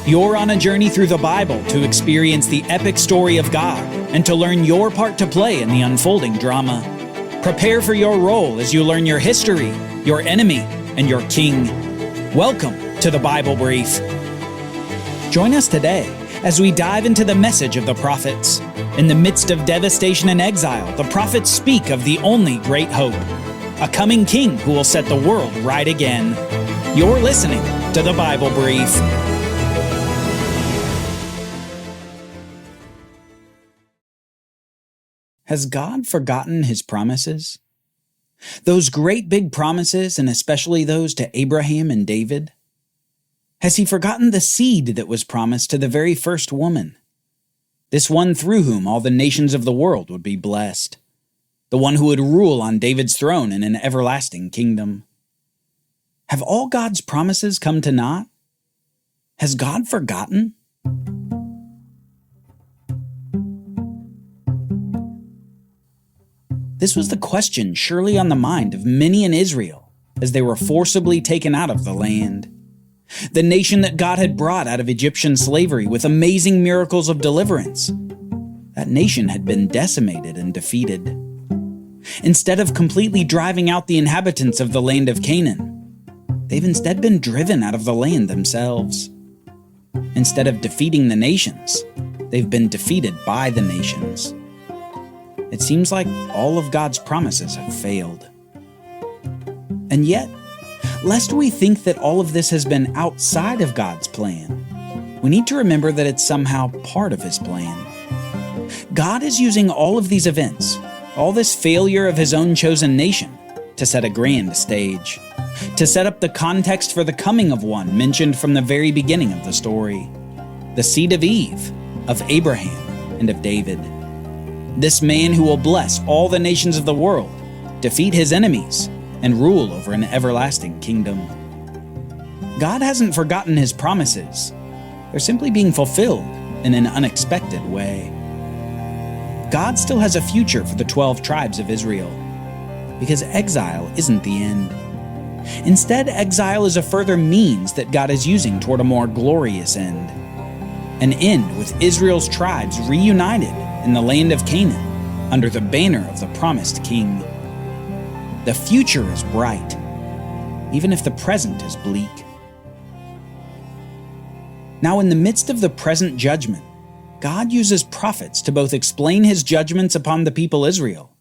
You're on a journey through the Bible to experience the epic story of God and to learn your part to play in the unfolding drama. Prepare for your role as you learn your history, your enemy, and your king. Welcome to the Bible Brief. Join us today as we dive into the message of the prophets. In the midst of devastation and exile, the prophets speak of the only great hope, a coming king who will set the world right again. You're listening to the Bible Brief. Has God forgotten his promises? Those great big promises, and especially those to Abraham and David? Has he forgotten the seed that was promised to the very first woman? This one through whom all the nations of the world would be blessed. The one who would rule on David's throne in an everlasting kingdom. Have all God's promises come to naught? Has God forgotten? This was the question surely on the mind of many in Israel as they were forcibly taken out of the land. The nation that God had brought out of Egyptian slavery with amazing miracles of deliverance. That nation had been decimated and defeated. Instead of completely driving out the inhabitants of the land of Canaan, they've instead been driven out of the land themselves. Instead of defeating the nations, they've been defeated by the nations. It seems like all of God's promises have failed. And yet, lest we think that all of this has been outside of God's plan, we need to remember that it's somehow part of his plan. God is using all of these events, all this failure of his own chosen nation, to set a grand stage, to set up the context for the coming of one mentioned from the very beginning of the story, the seed of Eve, of Abraham, and of David. This man who will bless all the nations of the world, defeat his enemies, and rule over an everlasting kingdom. God hasn't forgotten his promises. They're simply being fulfilled in an unexpected way. God still has a future for the 12 tribes of Israel, because exile isn't the end. Instead, exile is a further means that God is using toward a more glorious end. An end with Israel's tribes reunited in the land of Canaan under the banner of the promised king. The future is bright, even if the present is bleak. Now, in the midst of the present judgment, God uses prophets to both explain his judgments upon the people Israel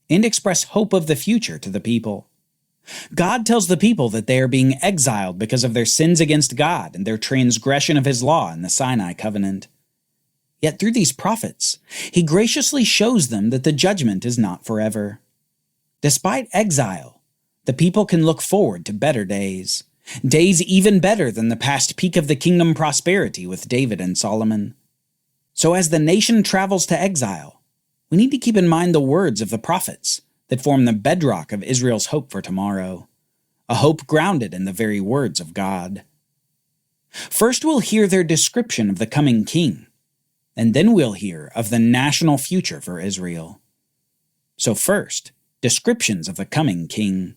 and express hope of the future to the people. God tells the people that they are being exiled because of their sins against God and their transgression of his law in the Sinai covenant. Yet through these prophets, he graciously shows them that the judgment is not forever. Despite exile, the people can look forward to better days, days even better than the past peak of the kingdom prosperity with David and Solomon. So as the nation travels to exile, we need to keep in mind the words of the prophets that form the bedrock of Israel's hope for tomorrow, a hope grounded in the very words of God. First, we'll hear their description of the coming king, and then we'll hear of the national future for Israel. So first, descriptions of the coming king.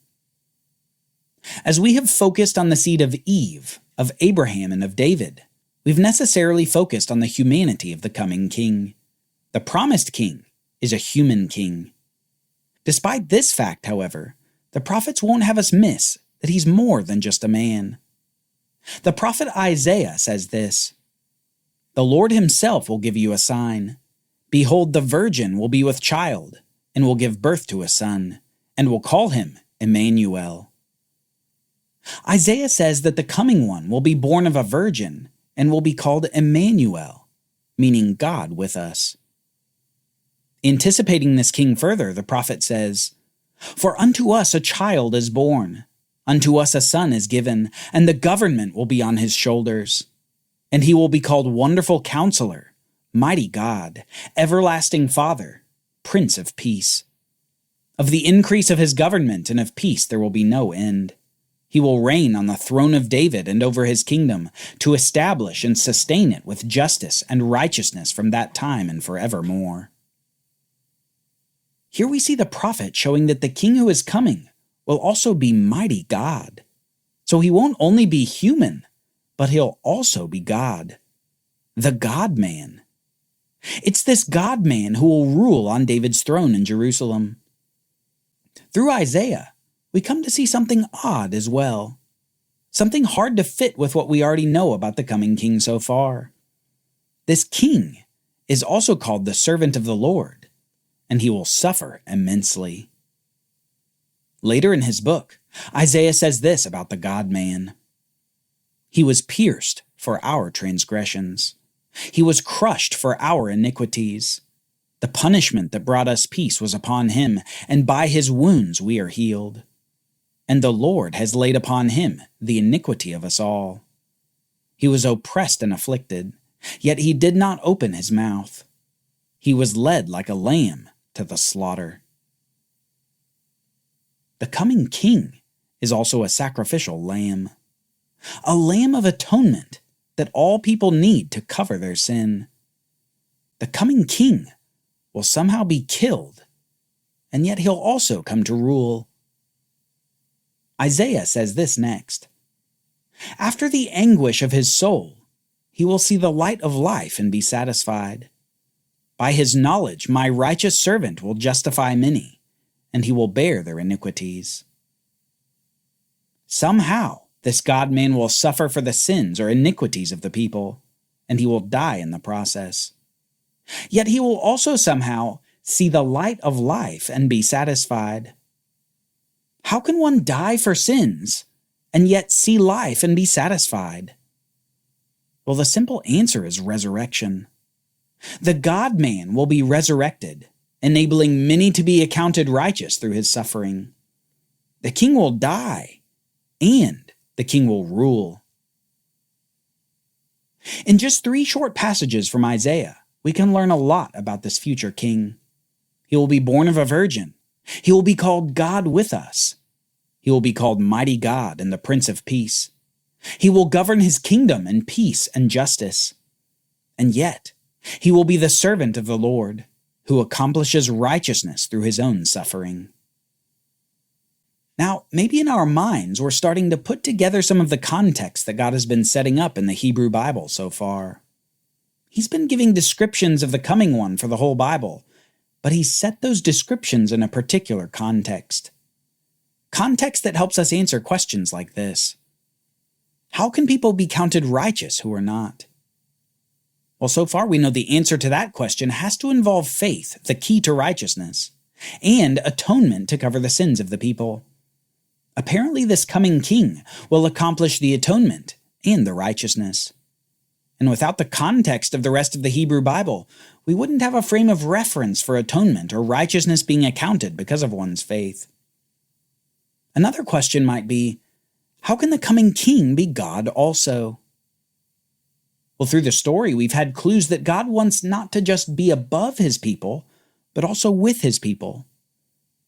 As we have focused on the seed of Eve, of Abraham, and of David, we've necessarily focused on the humanity of the coming king. The promised king is a human king. Despite this fact, however, the prophets won't have us miss that he's more than just a man. The prophet Isaiah says this, "The Lord himself will give you a sign. Behold, the virgin will be with child, and will give birth to a son, and will call him Emmanuel." Isaiah says that the coming one will be born of a virgin, and will be called Emmanuel, meaning God with us. Anticipating this king further, the prophet says, "For unto us a child is born, unto us a son is given, and the government will be on his shoulders. And he will be called Wonderful Counselor, Mighty God, Everlasting Father, Prince of Peace. Of the increase of his government and of peace there will be no end. He will reign on the throne of David and over his kingdom, to establish and sustain it with justice and righteousness from that time and forevermore." Here we see the prophet showing that the king who is coming will also be mighty God. So he won't only be human, but he'll also be God, the God-man. It's this God-man who will rule on David's throne in Jerusalem. Through Isaiah, we come to see something odd as well, something hard to fit with what we already know about the coming king so far. This king is also called the servant of the Lord, and he will suffer immensely. Later in his book, Isaiah says this about the God-man. He was pierced for our transgressions. He was crushed for our iniquities. The punishment that brought us peace was upon him, and by his wounds we are healed. And the Lord has laid upon him the iniquity of us all. He was oppressed and afflicted, yet he did not open his mouth. He was led like a lamb to the slaughter. The coming king is also a sacrificial lamb, a lamb of atonement that all people need to cover their sin. The coming king will somehow be killed, and yet he'll also come to rule. Isaiah says this next. After the anguish of his soul, he will see the light of life and be satisfied. By his knowledge, my righteous servant will justify many, and he will bear their iniquities. Somehow, this God-man will suffer for the sins or iniquities of the people, and he will die in the process. Yet he will also somehow see the light of life and be satisfied. How can one die for sins and yet see life and be satisfied? Well, the simple answer is resurrection. The God-man will be resurrected, enabling many to be accounted righteous through his suffering. The king will die, and the king will rule. In just 3 short passages from Isaiah, we can learn a lot about this future king. He will be born of a virgin. He will be called God with us. He will be called Mighty God and the Prince of Peace. He will govern his kingdom in peace and justice. And yet, he will be the servant of the Lord, who accomplishes righteousness through his own suffering. Now, maybe in our minds, we're starting to put together some of the context that God has been setting up in the Hebrew Bible so far. He's been giving descriptions of the coming one for the whole Bible, but he's set those descriptions in a particular context. Context that helps us answer questions like this. How can people be counted righteous who are not? Well, so far we know the answer to that question has to involve faith, the key to righteousness, and atonement to cover the sins of the people. Apparently, this coming king will accomplish the atonement and the righteousness. And without the context of the rest of the Hebrew Bible, we wouldn't have a frame of reference for atonement or righteousness being accounted because of one's faith. Another question might be, how can the coming king be God also? Well, through the story, we've had clues that God wants not to just be above his people, but also with his people.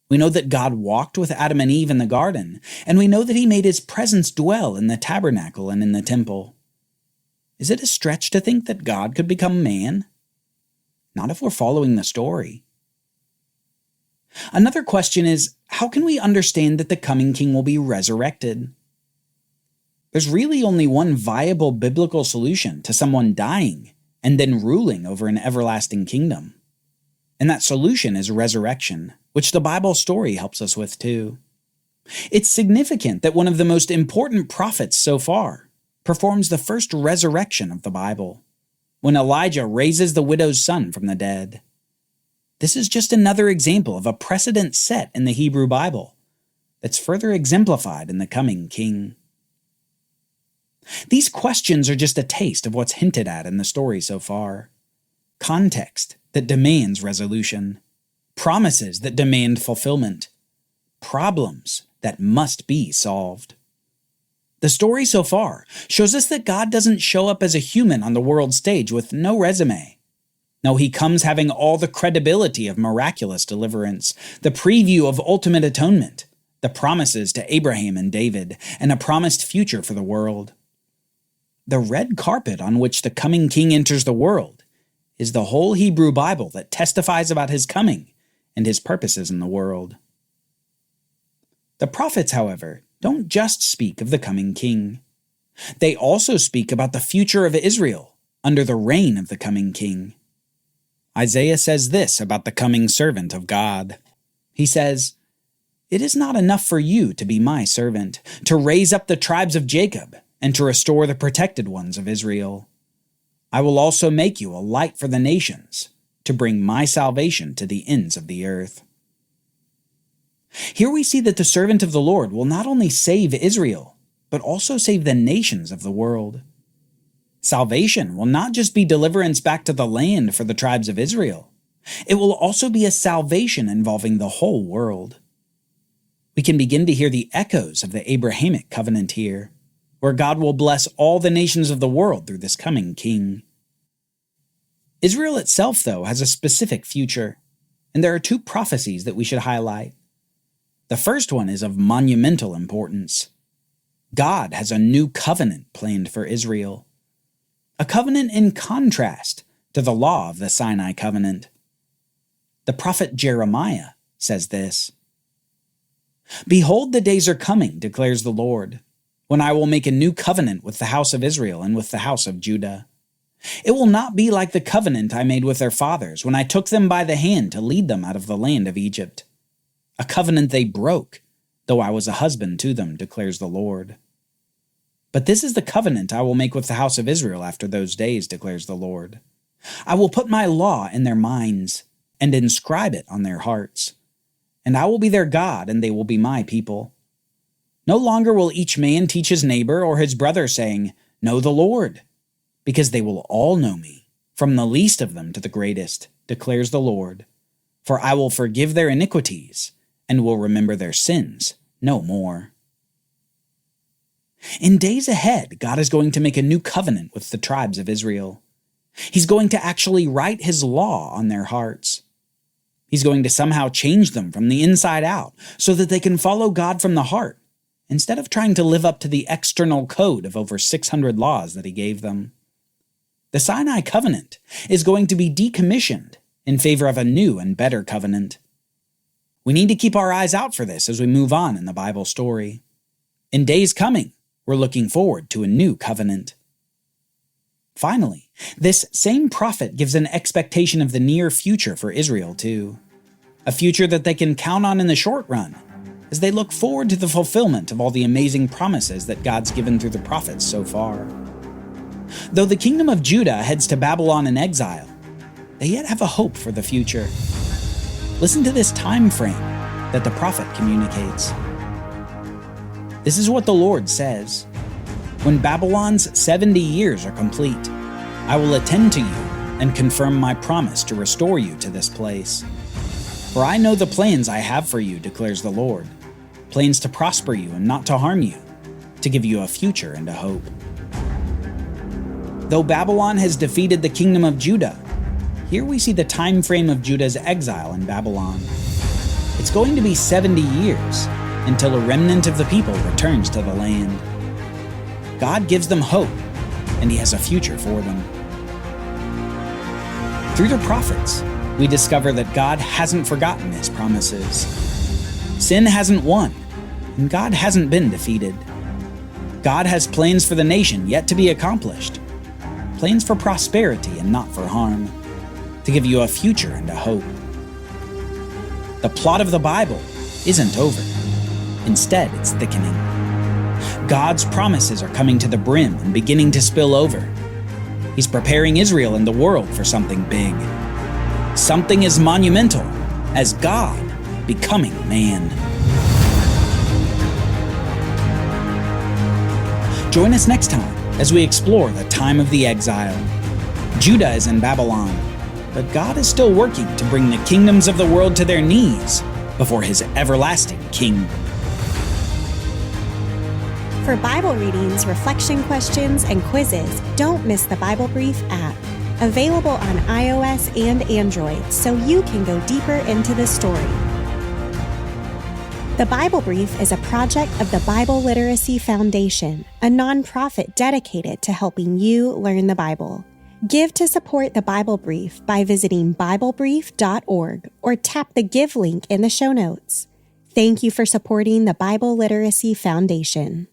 We know that God walked with Adam and Eve in the garden, and we know that he made his presence dwell in the tabernacle and in the temple. Is it a stretch to think that God could become man? Not if we're following the story. Another question is, how can we understand that the coming king will be resurrected? There's really only one viable biblical solution to someone dying and then ruling over an everlasting kingdom. And that solution is resurrection, which the Bible story helps us with too. It's significant that one of the most important prophets so far performs the first resurrection of the Bible, when Elijah raises the widow's son from the dead. This is just another example of a precedent set in the Hebrew Bible that's further exemplified in the coming king. These questions are just a taste of what's hinted at in the story so far. Context that demands resolution. Promises that demand fulfillment. Problems that must be solved. The story so far shows us that God doesn't show up as a human on the world stage with no resume. No, he comes having all the credibility of miraculous deliverance, the preview of ultimate atonement, the promises to Abraham and David, and a promised future for the world. The red carpet on which the coming king enters the world is the whole Hebrew Bible that testifies about his coming and his purposes in the world. The prophets, however, don't just speak of the coming king. They also speak about the future of Israel under the reign of the coming king. Isaiah says this about the coming servant of God. He says, "It is not enough for you to be my servant, to raise up the tribes of Jacob, and to restore the protected ones of Israel. I will also make you a light for the nations, to bring my salvation to the ends of the earth." Here we see that the servant of the Lord will not only save Israel, but also save the nations of the world. Salvation will not just be deliverance back to the land for the tribes of Israel. It will also be a salvation involving the whole world. We can begin to hear the echoes of the Abrahamic covenant here, where God will bless all the nations of the world through this coming king. Israel itself, though, has a specific future, and there are two prophecies that we should highlight. The first one is of monumental importance. God has a new covenant planned for Israel, a covenant in contrast to the law of the Sinai covenant. The prophet Jeremiah says this, "Behold, the days are coming, declares the Lord, when I will make a new covenant with the house of Israel and with the house of Judah. It will not be like the covenant I made with their fathers when I took them by the hand to lead them out of the land of Egypt. A covenant they broke, though I was a husband to them, declares the Lord. But this is the covenant I will make with the house of Israel after those days, declares the Lord. I will put my law in their minds and inscribe it on their hearts. And I will be their God, and they will be my people. No longer will each man teach his neighbor or his brother, saying, 'Know the Lord,' because they will all know me, from the least of them to the greatest, declares the Lord. For I will forgive their iniquities, and will remember their sins no more." In days ahead, God is going to make a new covenant with the tribes of Israel. He's going to actually write his law on their hearts. He's going to somehow change them from the inside out so that they can follow God from the heart, instead of trying to live up to the external code of over 600 laws that he gave them. The Sinai covenant is going to be decommissioned in favor of a new and better covenant. We need to keep our eyes out for this as we move on in the Bible story. In days coming, we're looking forward to a new covenant. Finally, this same prophet gives an expectation of the near future for Israel too. A future that they can count on in the short run, as they look forward to the fulfillment of all the amazing promises that God's given through the prophets so far. Though the kingdom of Judah heads to Babylon in exile, they yet have a hope for the future. Listen to this time frame that the prophet communicates. This is what the Lord says. "When Babylon's 70 years are complete, I will attend to you and confirm my promise to restore you to this place. For I know the plans I have for you, declares the Lord, plans to prosper you and not to harm you, to give you a future and a hope." Though Babylon has defeated the kingdom of Judah, here we see the time frame of Judah's exile in Babylon. It's going to be 70 years until a remnant of the people returns to the land. God gives them hope, and he has a future for them. Through the prophets, we discover that God hasn't forgotten his promises. Sin hasn't won, and God hasn't been defeated. God has plans for the nation yet to be accomplished, plans for prosperity and not for harm, to give you a future and a hope. The plot of the Bible isn't over. Instead, it's thickening. God's promises are coming to the brim and beginning to spill over. He's preparing Israel and the world for something big. Something as monumental as God becoming man. Join us next time as we explore the time of the exile. Judah is in Babylon, but God is still working to bring the kingdoms of the world to their knees before his everlasting king. For Bible readings, reflection questions, and quizzes, don't miss the Bible Brief app. Available on iOS and Android, so you can go deeper into the story. The Bible Brief is a project of the Bible Literacy Foundation, a nonprofit dedicated to helping you learn the Bible. Give to support the Bible Brief by visiting BibleBrief.org or tap the Give link in the show notes. Thank you for supporting the Bible Literacy Foundation.